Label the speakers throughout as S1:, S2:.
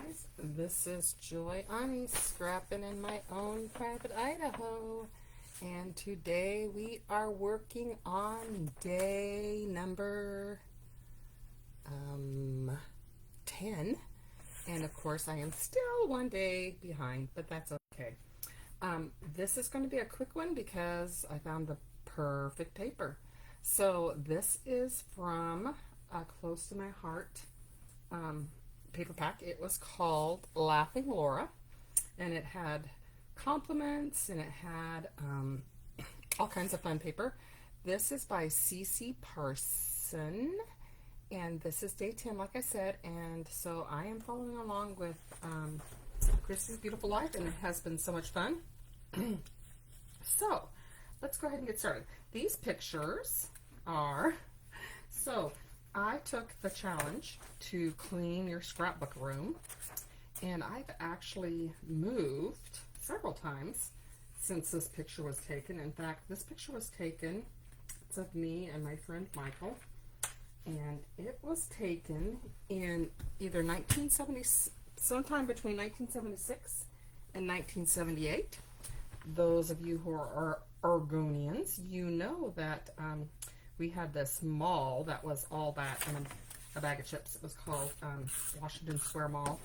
S1: guys, this is Joy. I'm scrapping in my own private Idaho, and today we are working on day number 10, and of course I am still one day behind, but that's okay. This is going to be a quick one because I found the perfect paper. So this is from Close to My Heart paperpack. It was called Laughing Laura, and it had compliments and it had all kinds of fun paper. This is by Cindy Parson, and this is day 10, like I said, and so I am following along with Christy's Beautiful Life, and it has been so much fun. So let's go ahead and get started. These pictures are, so I took the challenge to clean your scrapbook room, and I've actually moved several times since this picture was taken. In fact, this picture was taken, it's of me and my friend Michael, and it was taken in either 1970, sometime between 1976 and 1978. Those of you who are Oregonians, you know that we had this mall that was all that and a bag of chips. It was called Washington Square Mall,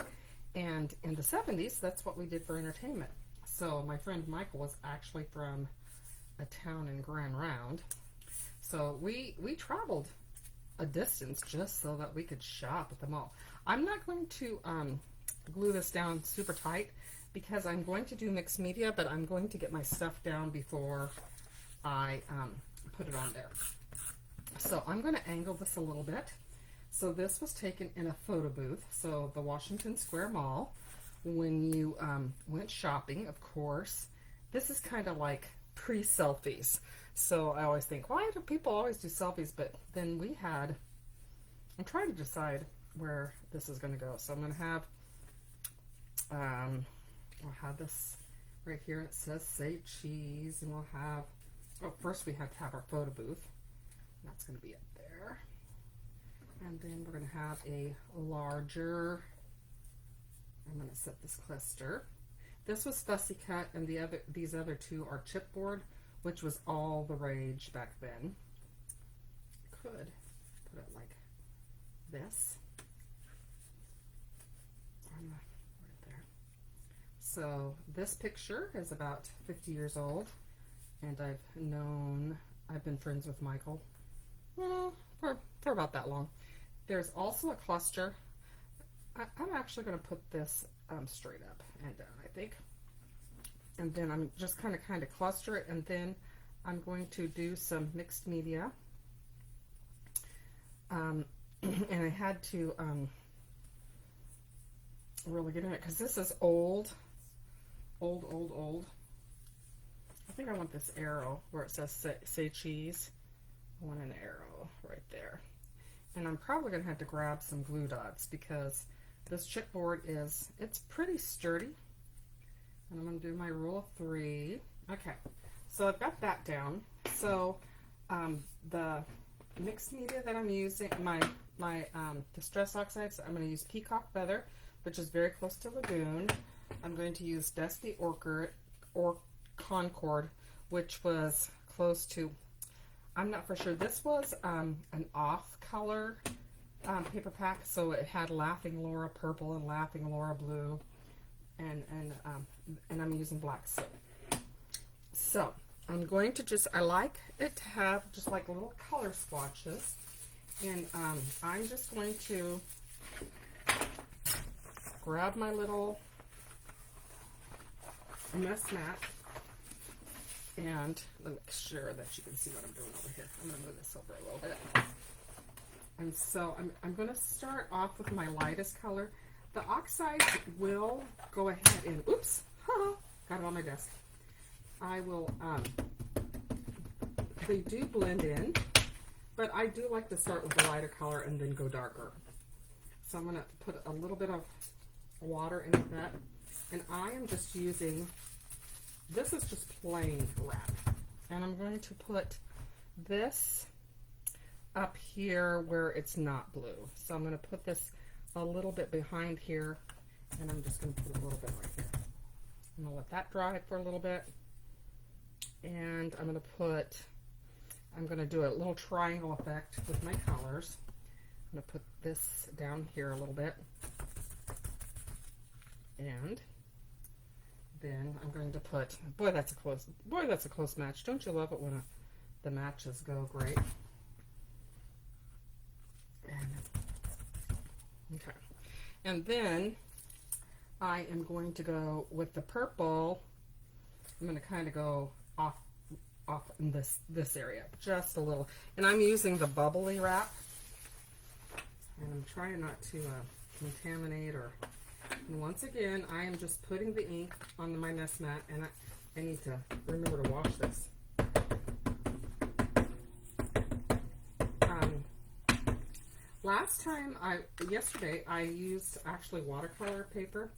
S1: and in the 70s, that's what we did for entertainment. So my friend Michael was actually from a town in Grand Round, so we traveled a distance just so that we could shop at the mall. I'm not going to glue this down super tight because I'm going to do mixed media, but I'm going to get my stuff down before I put it on there. So I'm going to angle this a little bit. So this was taken in a photo booth, so the Washington Square Mall. When you went shopping, of course, this is kind of like pre-selfies. So I always think, why do people always do selfies? But then we had, I'm trying to decide where this is going to go. So I'm going to have, we'll have this right here. It says say cheese, and we'll have, oh, first we have to have our photo booth. That's going to be up there. And then we're going to have a larger, I'm going to set this cluster. This was fussy cut, and these other two are chipboard, which was all the rage back then. Could put it like this. Right there. So this picture is about 50 years old, and I've been friends with Michael for about that long. There's also a cluster. I'm actually going to put this straight up and down, I think. And then I'm just kind of cluster it, and then I'm going to do some mixed media. And I had to really get in it because this is old. I think I want this arrow where it says say cheese. I want an arrow right there. And I'm probably going to have to grab some glue dots because this chipboard it's pretty sturdy. And I'm going to do my rule of 3. Okay, so I've got that down. So the mixed media that I'm using, my distress oxides, I'm going to use peacock feather, which is very close to lagoon. I'm going to use dusty orchid or concord, which was close to, I'm not for sure. This was an off-color paper pack, so it had Laughing Laura purple and Laughing Laura blue, and I'm using black soot. So I'm going to I like it to have just like little color swatches, and I'm just going to grab my little mess mat. And let me make sure that you can see what I'm doing over here. I'm going to move this over a little bit. And so I'm going to start off with my lightest color. The oxides will go ahead and, oops, got it on my desk. I will, they do blend in, but I do like to start with the lighter color and then go darker. So I'm going to put a little bit of water into that. And I am just using, this is just plain wrap, and I'm going to put this up here where it's not blue. So I'm going to put this a little bit behind here And I'm just going to put a little bit right here. I'm going to let that dry for a little bit. And I'm going to do a little triangle effect with my colors. I'm going to put this down here a little bit. And then I'm going to put, boy, that's a close match. Don't you love it when the matches go great? Okay. And then I am going to go with the purple. I'm going to kind of go off in this area just a little, and I'm using the bubbly wrap, and I'm trying not to contaminate and once again I am just putting the ink on my mess mat, and I need to remember to wash this. Yesterday I used actually watercolor paper.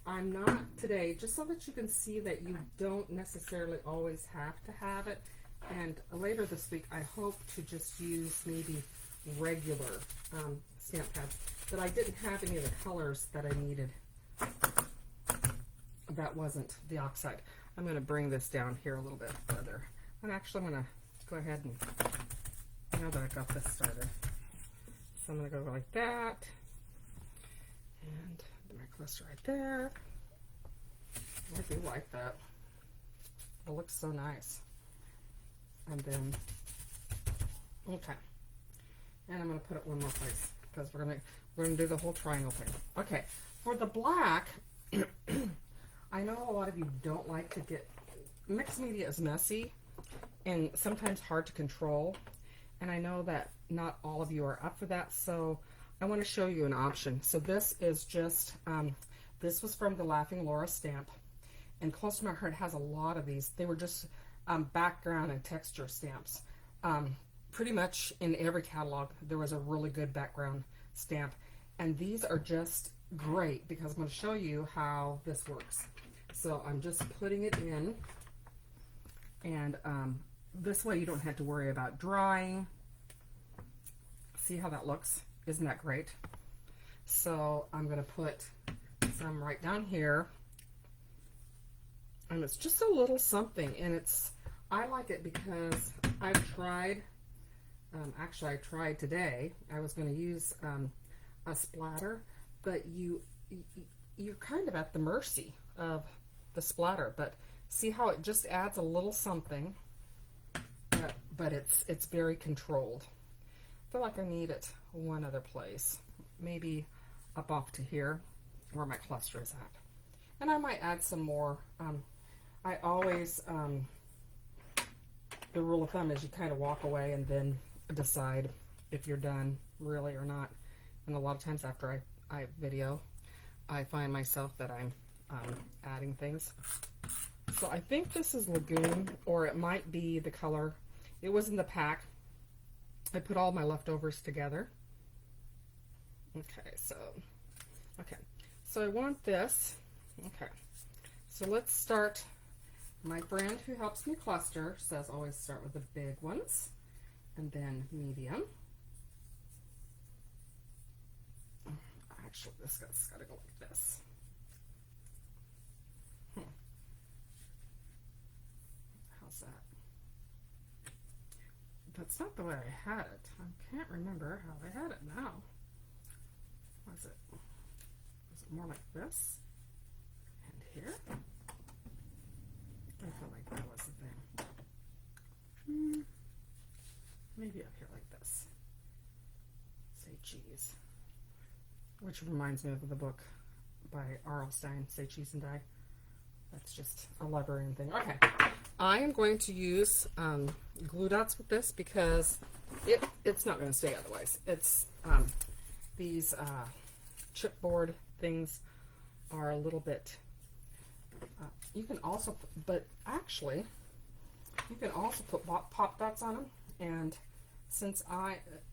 S1: I'm not today, just so that you can see that you don't necessarily always have to have it. And later this week, I hope to just use maybe regular stamp pads. But I didn't have any of the colors that I needed. That wasn't the oxide. I'm going to bring this down here a little bit further. And actually, I'm going to go ahead and, now that I got this started, so I'm going to go like that. And my cluster right there. I do like that. It looks so nice. And then, okay. And I'm going to put it one more place because we're going to do the whole triangle thing. Okay. For the black, I know a lot of you don't like to get, mixed media is messy and sometimes hard to control. And I know that not all of you are up for that, so I want to show you an option. So this is just, this was from the Laughing Laura stamp. And Close to My Heart has a lot of these. They were just background and texture stamps. Pretty much in every catalog, there was a really good background stamp. And these are just great because I'm going to show you how this works. So I'm just putting it in. And this way you don't have to worry about drying. See how that looks? Isn't that great? So I'm going to put some right down here. And it's just a little something. And I like it because I've tried, actually I tried today. I was going to use a splatter, but you're kind of at the mercy of the splatter. But see how it just adds a little something, but it's very controlled. I feel like I need it one other place, maybe up off to here where my cluster is at. And I might add some more. I always, the rule of thumb is you kind of walk away and then decide if you're done really or not. And a lot of times after I video, I find myself that I'm adding things. So I think this is Lagoon, or it might be the color. It was in the pack. I put all my leftovers together. Okay, so I want this. Okay, so let's start. My friend who helps me cluster says always start with the big ones and then medium. Actually, this guy's got to go like this. How's that? That's not the way I had it. I can't remember how I had it now. Was it more like this? And here? I felt like that was the thing. Maybe up here like this. Say cheese. Which reminds me of the book by R.L. Stein, Say Cheese and Die. That's just a librarian thing. Okay. I am going to use glue dots with this because it's not going to stay otherwise. It's these chipboard things are a little bit, you can also, but actually, you can also put pop dots on them. And since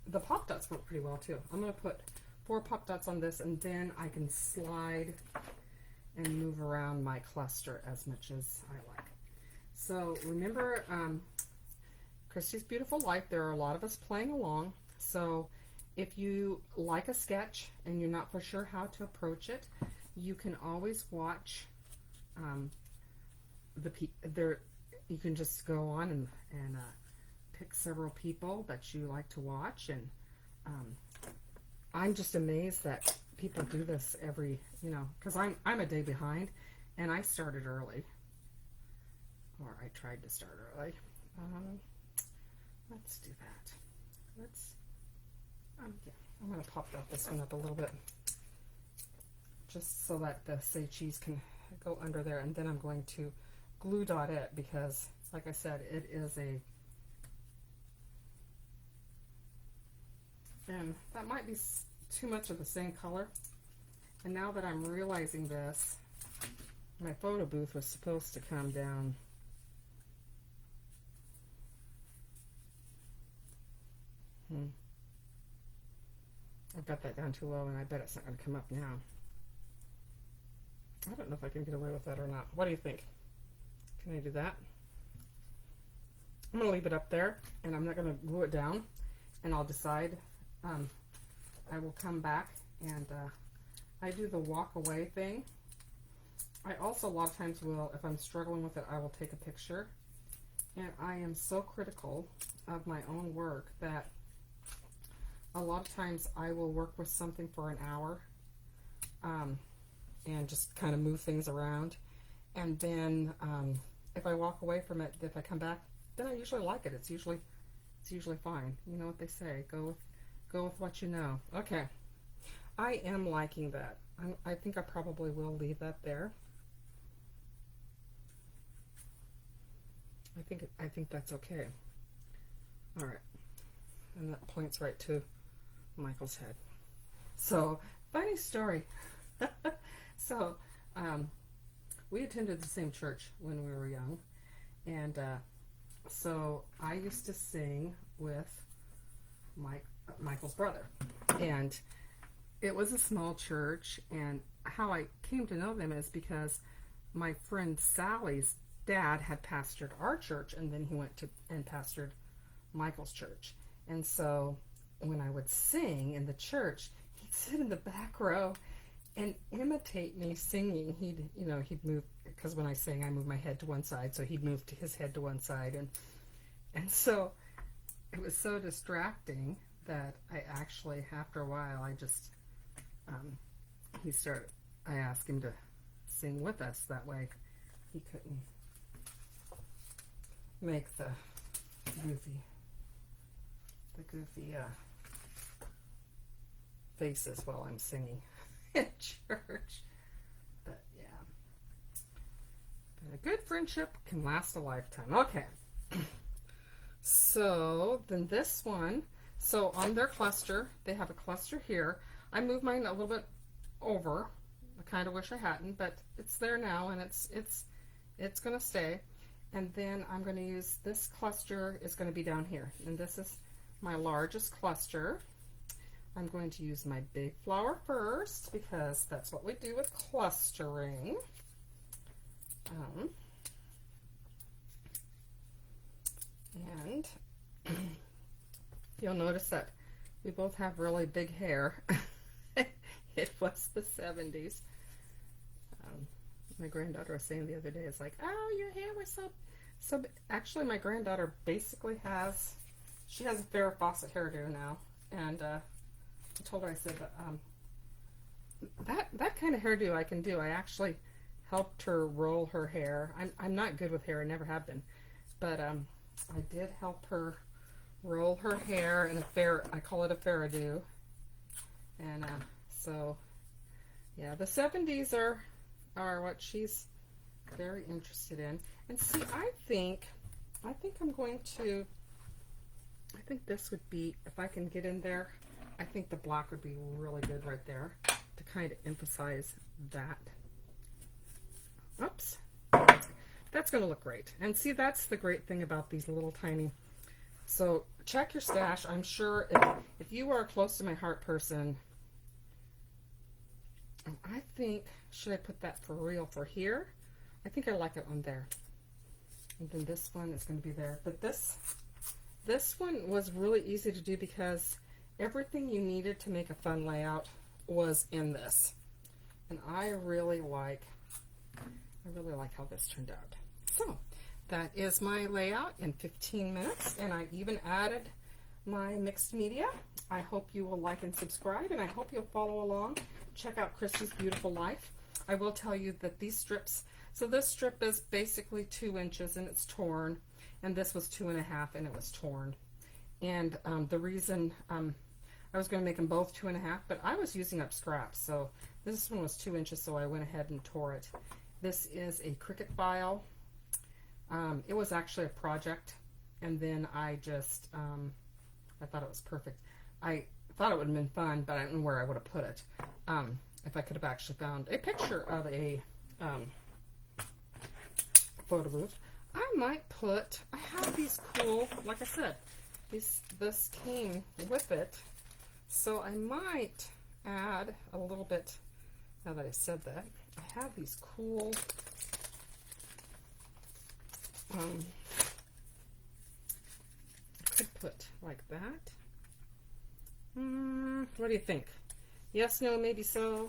S1: the pop dots work pretty well too. I'm going to put 4 pop dots on this, and then I can slide and move around my cluster as much as I like. So remember, Christy's Beautiful Life, there are a lot of us playing along. So if you like a sketch and you're not for sure how to approach it, you can always watch you can just go on and pick several people that you like to watch, and I'm just amazed that people do this every, because I'm a day behind, and I started early, or I tried to start early. Let's do that. Yeah, I'm going to pop this one up a little bit, just so that the say cheese can go under there, and then I'm going to glue dot it, because like I said, it is and that might be too much of the same color. And now that I'm realizing this, my photo booth was supposed to come down I've got that down too low, and I bet it's not going to come up now. I don't know if I can get away with that or not. What do you think? Can I do that? I'm going to leave it up there, and I'm not going to glue it down, and I'll decide. I will come back, and I do the walk away thing. I also a lot of times will, if I'm struggling with it, I will take a picture. And I am so critical of my own work that a lot of times I will work with something for an hour and just kind of move things around. And then if I walk away from it, if I come back, then I usually like it. It's usually fine. You know what they say, go with what you know. Okay, I am liking that. I think I probably will leave that there. I think that's okay. All right, and that points right to Michael's head. So, funny story. So, we attended the same church when we were young, and so I used to sing with Michael's brother, and it was a small church. And how I came to know them is because my friend Sally's dad had pastored our church, and then he went to and pastored Michael's church. And so when I would sing in the church, he'd sit in the back row and imitate me singing. He'd move, because when I sing, I move my head to one side, so he'd move his head to one side, and so it was so distracting that I actually, after a while, I just I asked him to sing with us. That way he couldn't make the goofy faces while I'm singing in church. But yeah, but a good friendship can last a lifetime. Okay, so then this one, so on their cluster, they have a cluster here. I moved mine a little bit over. I kind of wish I hadn't, but it's there now, and it's going to stay. And then I'm going to use this cluster is going to be down here, and this is my largest cluster. I'm going to use my big flower first, because that's what we do with clustering. And you'll notice that we both have really big hair. It was the 70s. My granddaughter was saying the other day, it's like, oh, your hair was so actually, my granddaughter basically she has a Farrah Fawcett hairdo now, and I told her, I said, that kind of hairdo I can do. I actually helped her roll her hair. I'm not good with hair, I never have been, but I did help her roll her hair in I call it a Farrah do, and so yeah, the 70s are what she's very interested in. And see, I think I'm going to, I think this would be, if I can get in there, I think the black would be really good right there to kind of emphasize that. Oops. That's going to look great. And see, that's the great thing about these little tiny, so check your stash. I'm sure if you are a close to my heart person, I think, should I put that for real for here? I think I like it on there. And then this one is going to be there. But this one was really easy to do, because everything you needed to make a fun layout was in this. and I really like how this turned out. So that is my layout in 15 minutes, and I even added my mixed media. I hope you will like and subscribe, and I hope you'll follow along. Check out Christy's Beautiful Life. I will tell you that these strips, so this strip is basically 2 inches and it's torn, and this was 2.5 and it was torn. And the reason I was going to make them both 2.5, but I was using up scraps, so this one was 2 inches, so I went ahead and tore it. This is a Cricut file. It was actually a project, and then I just I thought it was perfect. I thought it would have been fun, but I don't know where I would have put it. If I could have actually found a picture of a photo booth, I might put, I have these cool, like I said, this came with it, so I might add a little bit, now that I said that, I have these cool, I could put like that. What do you think? Yes, no, maybe so.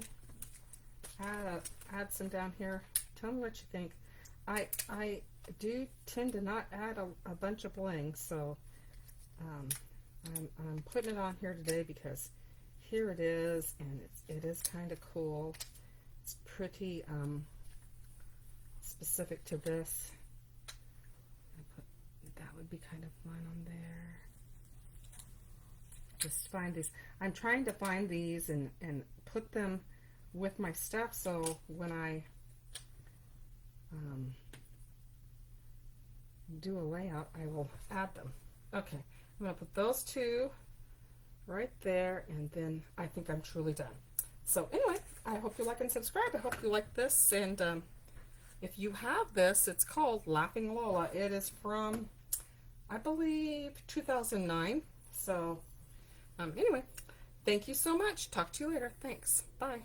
S1: Add some down here. Tell me what you think. I do tend to not add a bunch of bling, so I'm putting it on here today because here it is, and it is kind of cool. It's pretty specific to this. That would be kind of fun on there. Just find these. I'm trying to find these and put them with my stuff, so when I do a layout, I will add them. Okay, I'm going to put those two right there, and then I think I'm truly done. So anyway, I hope you like and subscribe. I hope you like this, and if you have this, it's called Laughing Lola. It is from, I believe, 2009. So anyway, thank you so much. Talk to you later. Thanks. Bye.